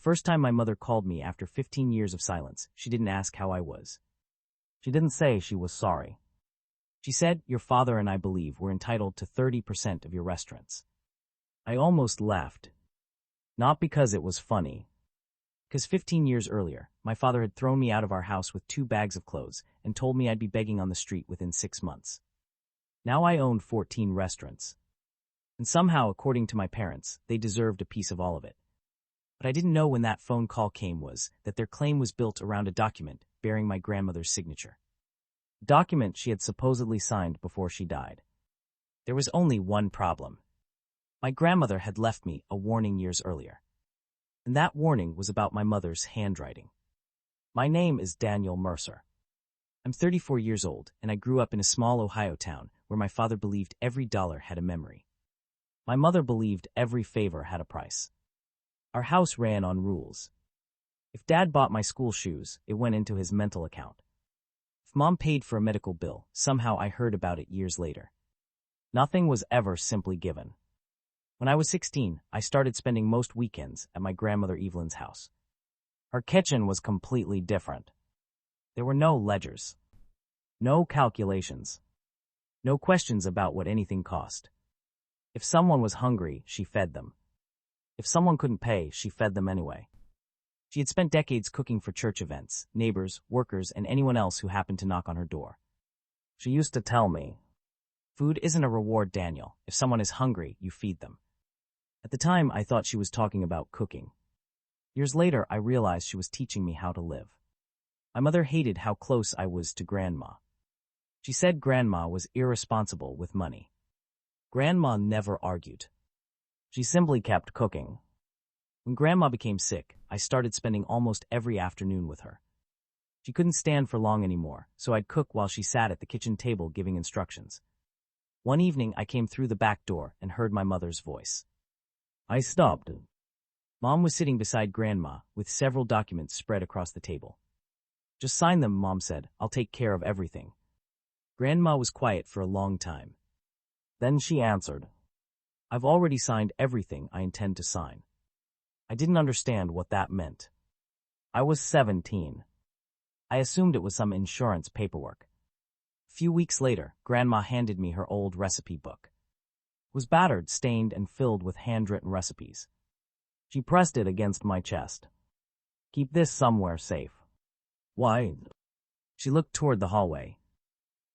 first time my mother called me after 15 years of silence, she didn't ask how I was. She didn't say she was sorry. She said, "Your father and I believe we're entitled to 30% of your restaurants." I almost laughed. Not because it was funny. Because 15 years earlier, my father had thrown me out of our house with 2 bags of clothes and told me I'd be begging on the street within 6 months. Now I owned 14 restaurants. And somehow, according to my parents, they deserved a piece of all of it. But I didn't know when that phone call came was that their claim was built around a document bearing my grandmother's signature. A document she had supposedly signed before she died. There was only one problem. My grandmother had left me a warning years earlier. And that warning was about my mother's handwriting. My name is Daniel Mercer. I'm 34 years old, and I grew up in a small Ohio town where my father believed every dollar had a memory. My mother believed every favor had a price. Our house ran on rules. If Dad bought my school shoes, it went into his mental account. If Mom paid for a medical bill, somehow I heard about it years later. Nothing was ever simply given. When I was 16, I started spending most weekends at my grandmother Evelyn's house. Her kitchen was completely different. There were no ledgers. No calculations. No questions about what anything cost. If someone was hungry, she fed them. If someone couldn't pay, she fed them anyway. She had spent decades cooking for church events, neighbors, workers, and anyone else who happened to knock on her door. She used to tell me, "Food isn't a reward, Daniel. If someone is hungry, you feed them." At the time, I thought she was talking about cooking. Years later, I realized she was teaching me how to live. My mother hated how close I was to Grandma. She said Grandma was irresponsible with money. Grandma never argued. She simply kept cooking. When Grandma became sick, I started spending almost every afternoon with her. She couldn't stand for long anymore, so I'd cook while she sat at the kitchen table giving instructions. One evening, I came through the back door and heard my mother's voice. I stopped. Mom was sitting beside Grandma with several documents spread across the table. "Just sign them," Mom said. "I'll take care of everything." Grandma was quiet for a long time. Then she answered, "I've already signed everything I intend to sign." I didn't understand what that meant. I was 17. I assumed it was some insurance paperwork. A few weeks later, Grandma handed me her old recipe book. It was battered, stained, and filled with handwritten recipes. She pressed it against my chest. "Keep this somewhere safe." "Why?" She looked toward the hallway.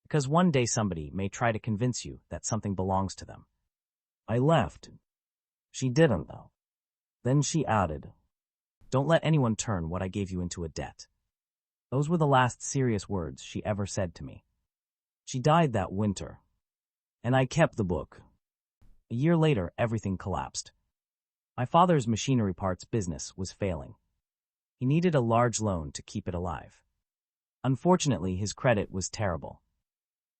"Because one day somebody may try to convince you that something belongs to them." I left. She didn't, though. Then she added, "Don't let anyone turn what I gave you into a debt." Those were the last serious words she ever said to me. She died that winter, and I kept the book. A year later, everything collapsed. My father's machinery parts business was failing. He needed a large loan to keep it alive. Unfortunately, his credit was terrible.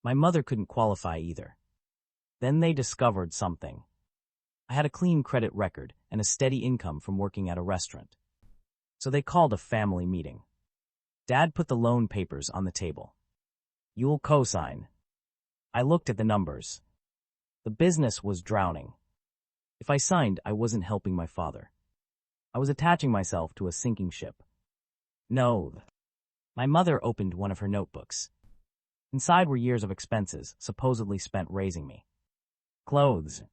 My mother couldn't qualify either. Then they discovered something. I had a clean credit record and a steady income from working at a restaurant. So they called a family meeting. Dad put the loan papers on the table. "You'll co-sign." I looked at the numbers. The business was drowning. If I signed, I wasn't helping my father. I was attaching myself to a sinking ship. No. My mother opened one of her notebooks. Inside were years of expenses supposedly spent raising me. Clothes,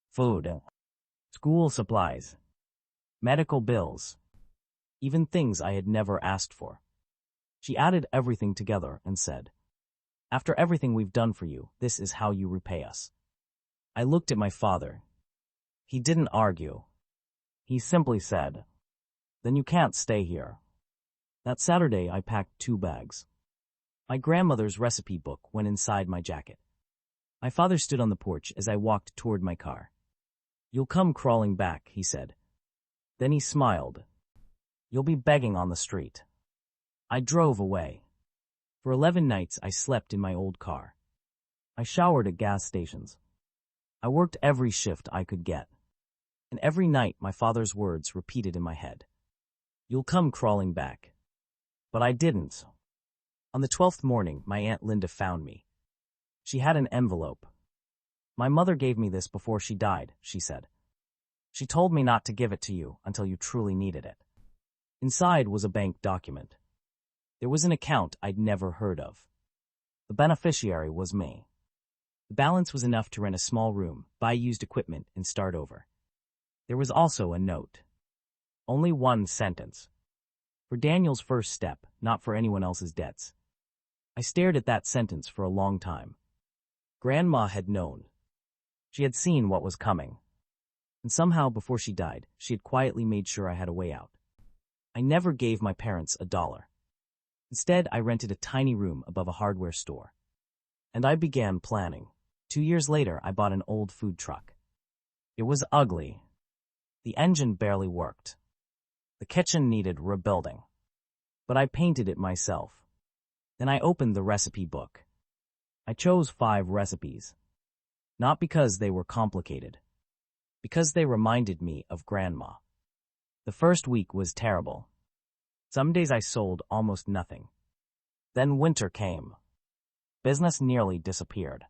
food, school supplies, medical bills, even things I had never asked for. She added everything together and said, "After everything we've done for you, this is how you repay us." I looked at my father. He didn't argue. He simply said, "Then you can't stay here." That Saturday, I packed 2 bags. My grandmother's recipe book went inside my jacket. My father stood on the porch as I walked toward my car. "You'll come crawling back," he said. Then he smiled. "You'll be begging on the street." I drove away. For 11 nights, I slept in my old car. I showered at gas stations. I worked every shift I could get. And every night, my father's words repeated in my head. "You'll come crawling back." But I didn't. On the 12th morning, my Aunt Linda found me. She had an envelope. "My mother gave me this before she died," she said. "She told me not to give it to you until you truly needed it." Inside was a bank document. There was an account I'd never heard of. The beneficiary was me. The balance was enough to rent a small room, buy used equipment, and start over. There was also a note. Only one sentence. For Daniel's first step, not for anyone else's debts. I stared at that sentence for a long time. Grandma had known. She had seen what was coming. And somehow, before she died, she had quietly made sure I had a way out. I never gave my parents $1. Instead, I rented a tiny room above a hardware store. And I began planning. 2 years later, I bought an old food truck. It was ugly. The engine barely worked. The kitchen needed rebuilding. But I painted it myself. Then I opened the recipe book. I chose 5 recipes. Not because they were complicated. Because they reminded me of Grandma. The first week was terrible. Some days I sold almost nothing. Then winter came. Business nearly disappeared.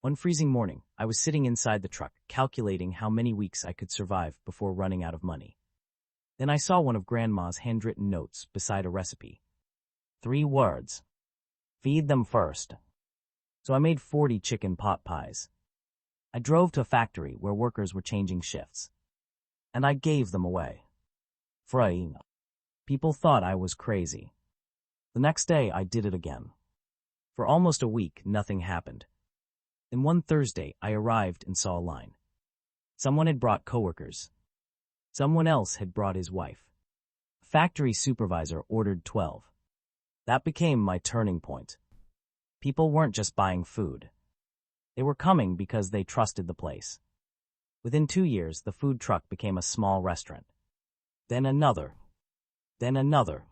One freezing morning, I was sitting inside the truck, calculating how many weeks I could survive before running out of money. Then I saw one of Grandma's handwritten notes beside a recipe. 3 words. Feed them first. So I made 40 chicken pot pies. I drove to a factory where workers were changing shifts. And I gave them away. Free. People thought I was crazy. The next day, I did it again. For almost a week, nothing happened. Then one Thursday, I arrived and saw a line. Someone had brought coworkers. Someone else had brought his wife. A factory supervisor ordered 12. That became my turning point. People weren't just buying food. They were coming because they trusted the place. Within 2 years, the food truck became a small restaurant. Then another. Then another.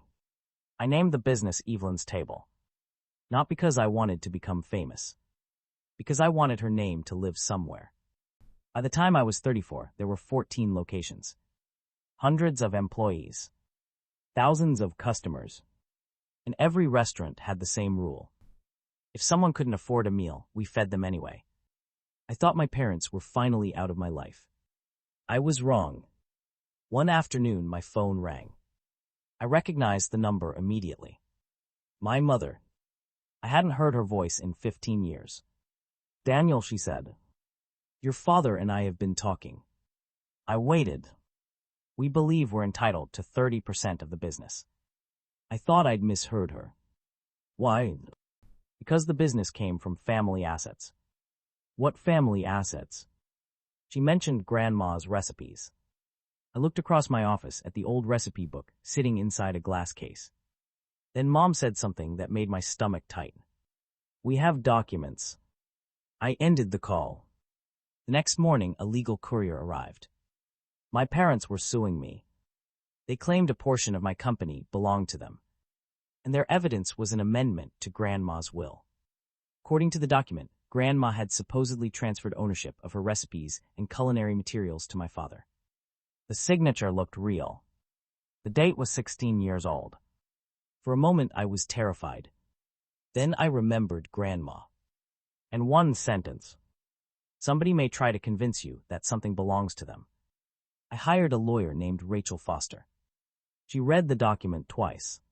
I named the business Evelyn's Table. Not because I wanted to become famous. Because I wanted her name to live somewhere. By the time I was 34, there were 14 locations. Hundreds of employees. Thousands of customers. And every restaurant had the same rule. If someone couldn't afford a meal, we fed them anyway. I thought my parents were finally out of my life. I was wrong. One afternoon, my phone rang. I recognized the number immediately. My mother. I hadn't heard her voice in 15 years. Daniel, she said. Your father and I have been talking. I waited. We believe we're entitled to 30% of the business. I thought I'd misheard her. Why? Because the business came from family assets. What family assets? She mentioned Grandma's recipes. I looked across my office at the old recipe book sitting inside a glass case. Then Mom said something that made my stomach tighten. We have documents. I ended the call. The next morning, a legal courier arrived. My parents were suing me. They claimed a portion of my company belonged to them. And their evidence was an amendment to Grandma's will. According to the document, Grandma had supposedly transferred ownership of her recipes and culinary materials to my father. The signature looked real. The date was 16 years old. For a moment, I was terrified. Then I remembered Grandma. And one sentence. Somebody may try to convince you that something belongs to them. I hired a lawyer named Rachel Foster. She read the document twice.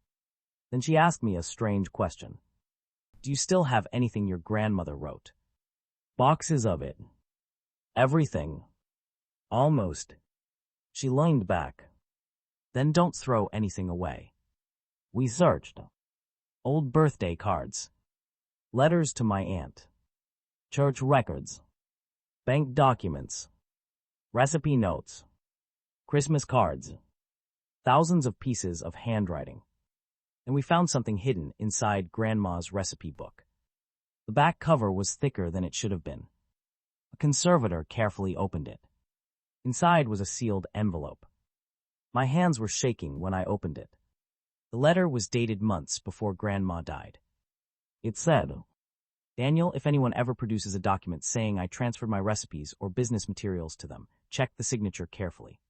Then she asked me a strange question. Do you still have anything your grandmother wrote? Boxes of it. Everything. Almost. She leaned back. Then don't throw anything away. We searched. Old birthday cards. Letters to my aunt. Church records. Bank documents. Recipe notes. Christmas cards. Thousands of pieces of handwriting. And we found something hidden inside Grandma's recipe book. The back cover was thicker than it should have been. A conservator carefully opened it. Inside was a sealed envelope. My hands were shaking when I opened it. The letter was dated months before Grandma died. It said, Daniel, if anyone ever produces a document saying I transferred my recipes or business materials to them, check the signature carefully.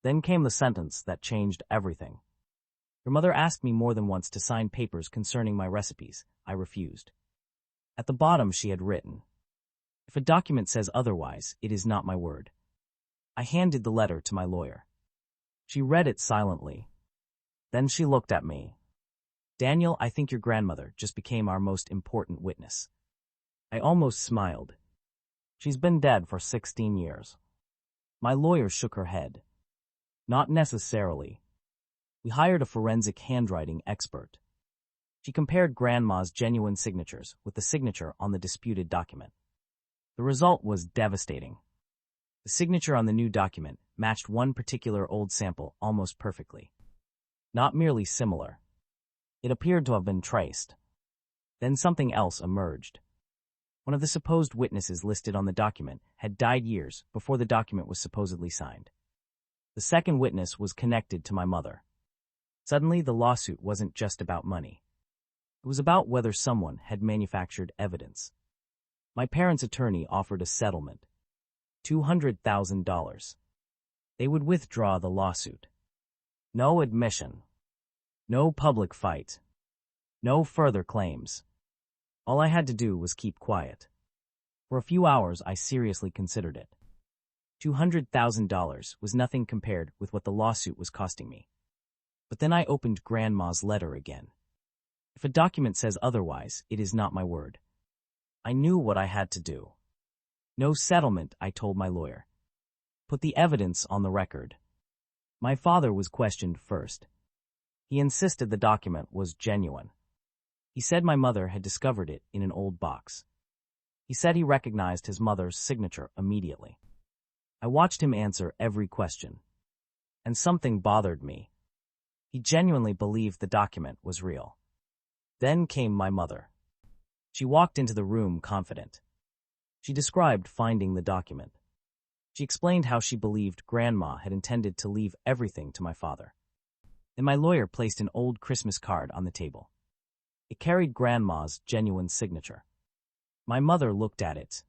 Then came the sentence that changed everything. Your mother asked me more than once to sign papers concerning my recipes. I refused. At the bottom she had written, if a document says otherwise, it is not my word. I handed the letter to my lawyer. She read it silently. Then she looked at me. Daniel, I think your grandmother just became our most important witness. I almost smiled. She's been dead for 16 years. My lawyer shook her head. Not necessarily. We hired a forensic handwriting expert. She compared Grandma's genuine signatures with the signature on the disputed document. The result was devastating. The signature on the new document matched one particular old sample almost perfectly. Not merely similar. It appeared to have been traced. Then something else emerged. One of the supposed witnesses listed on the document had died years before the document was supposedly signed. The second witness was connected to my mother. Suddenly, the lawsuit wasn't just about money. It was about whether someone had manufactured evidence. My parents' attorney offered a settlement. $200,000. They would withdraw the lawsuit. No admission. No public fight. No further claims. All I had to do was keep quiet. For a few hours, I seriously considered it. $200,000 was nothing compared with what the lawsuit was costing me. But then I opened Grandma's letter again. If a document says otherwise, it is not my word. I knew what I had to do. No settlement, I told my lawyer. Put the evidence on the record. My father was questioned first. He insisted the document was genuine. He said my mother had discovered it in an old box. He said he recognized his mother's signature immediately. I watched him answer every question. And something bothered me. He genuinely believed the document was real. Then came my mother. She walked into the room confident. She described finding the document. She explained how she believed Grandma had intended to leave everything to my father. And my lawyer placed an old Christmas card on the table. It carried Grandma's genuine signature. My mother looked at it.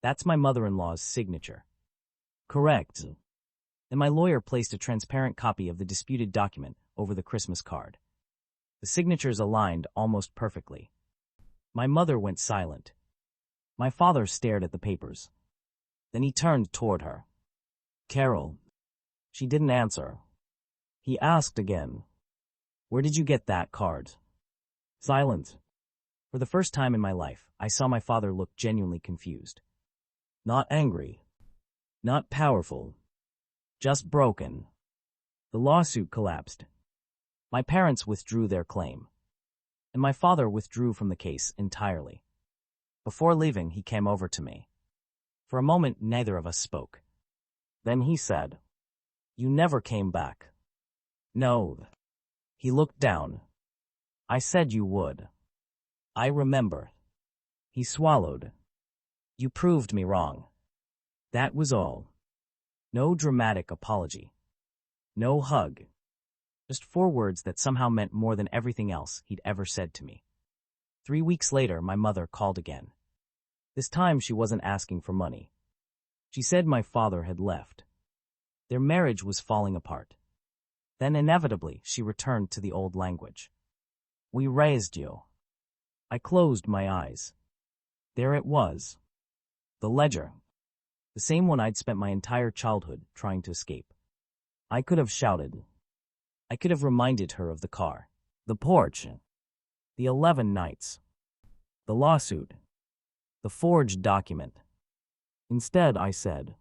That's my mother-in-law's signature. Correct. And my lawyer placed a transparent copy of the disputed document over the Christmas card. The signatures aligned almost perfectly. My mother went silent. My father stared at the papers. Then he turned toward her. Carol. She didn't answer. He asked again. Where did you get that card? Silent. For the first time in my life, I saw my father look genuinely confused. Not angry. Not powerful. Just broken. The lawsuit collapsed. My parents withdrew their claim. And my father withdrew from the case entirely. Before leaving, he came over to me. For a moment, neither of us spoke. Then he said, You never came back. No. He looked down. I said you would. I remember. He swallowed. You proved me wrong. That was all. No dramatic apology. No hug. Just 4 words that somehow meant more than everything else he'd ever said to me. 3 weeks later, my mother called again. This time she wasn't asking for money. She said my father had left. Their marriage was falling apart. Then inevitably she returned to the old language. We raised you. I closed my eyes. There it was. The ledger. The same one I'd spent my entire childhood trying to escape. I could have shouted. I could have reminded her of the car, the porch, the 11 nights, the lawsuit, the forged document. Instead, I said,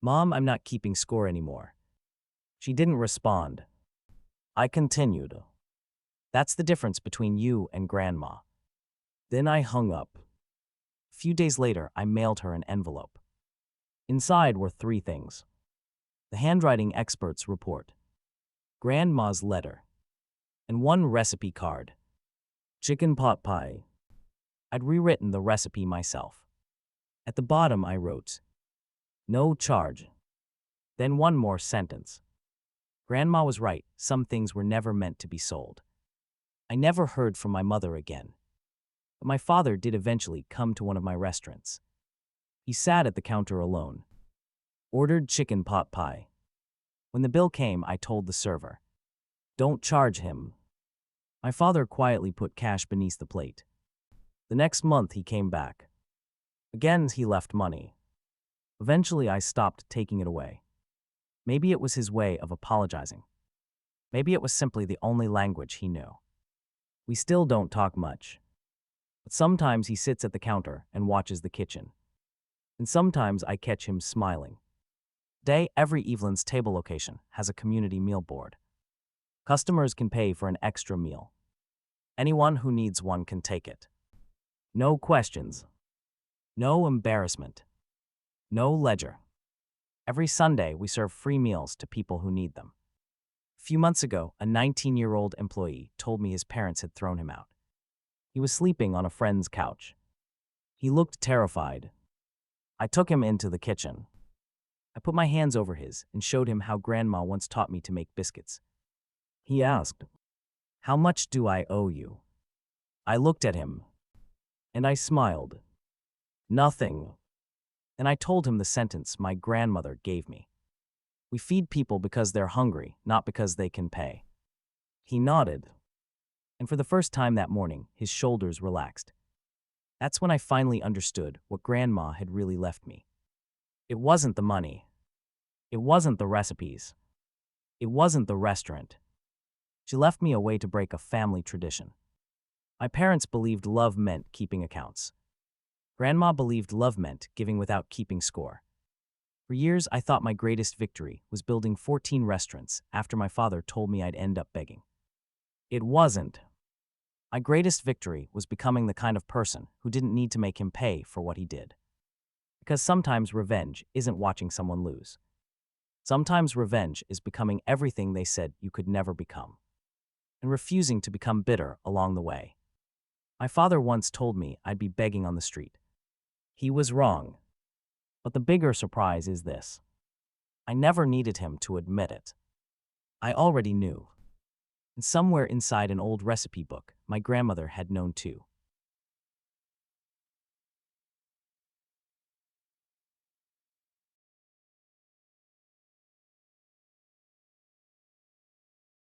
Mom, I'm not keeping score anymore. She didn't respond. I continued. That's the difference between you and Grandma. Then I hung up. A few days later, I mailed her an envelope. Inside were 3 things. The handwriting expert's report, Grandma's letter, and 1 recipe card. Chicken pot pie. I'd rewritten the recipe myself. At the bottom I wrote, No charge. Then 1 more sentence. Grandma was right, some things were never meant to be sold. I never heard from my mother again. But my father did eventually come to one of my restaurants. He sat at the counter alone. Ordered chicken pot pie. When the bill came, I told the server, Don't charge him. My father quietly put cash beneath the plate. The next month he came back. Again he left money. Eventually I stopped taking it away. Maybe it was his way of apologizing. Maybe it was simply the only language he knew. We still don't talk much. But sometimes he sits at the counter and watches the kitchen. And sometimes I catch him smiling. Today, every Evelyn's Table location has a community meal board. Customers can pay for an extra meal. Anyone who needs one can take it. No questions. No embarrassment. No ledger. Every Sunday, we serve free meals to people who need them. A few months ago, a 19-year-old employee told me his parents had thrown him out. He was sleeping on a friend's couch. He looked terrified. I took him into the kitchen. I put my hands over his and showed him how Grandma once taught me to make biscuits. He asked, "How much do I owe you?" I looked at him, and I smiled. "Nothing." And I told him the sentence my grandmother gave me. We feed people because they're hungry, not because they can pay. He nodded, and for the first time that morning, his shoulders relaxed. That's when I finally understood what Grandma had really left me. It wasn't the money. It wasn't the recipes. It wasn't the restaurant. She left me a way to break a family tradition. My parents believed love meant keeping accounts. Grandma believed love meant giving without keeping score. For years, I thought my greatest victory was building 14 restaurants after my father told me I'd end up begging. It wasn't. My greatest victory was becoming the kind of person who didn't need to make him pay for what he did. Because sometimes revenge isn't watching someone lose. Sometimes revenge is becoming everything they said you could never become, and refusing to become bitter along the way. My father once told me I'd be begging on the street. He was wrong. But the bigger surprise is this. I never needed him to admit it. I already knew. And somewhere inside an old recipe book, my grandmother had known too.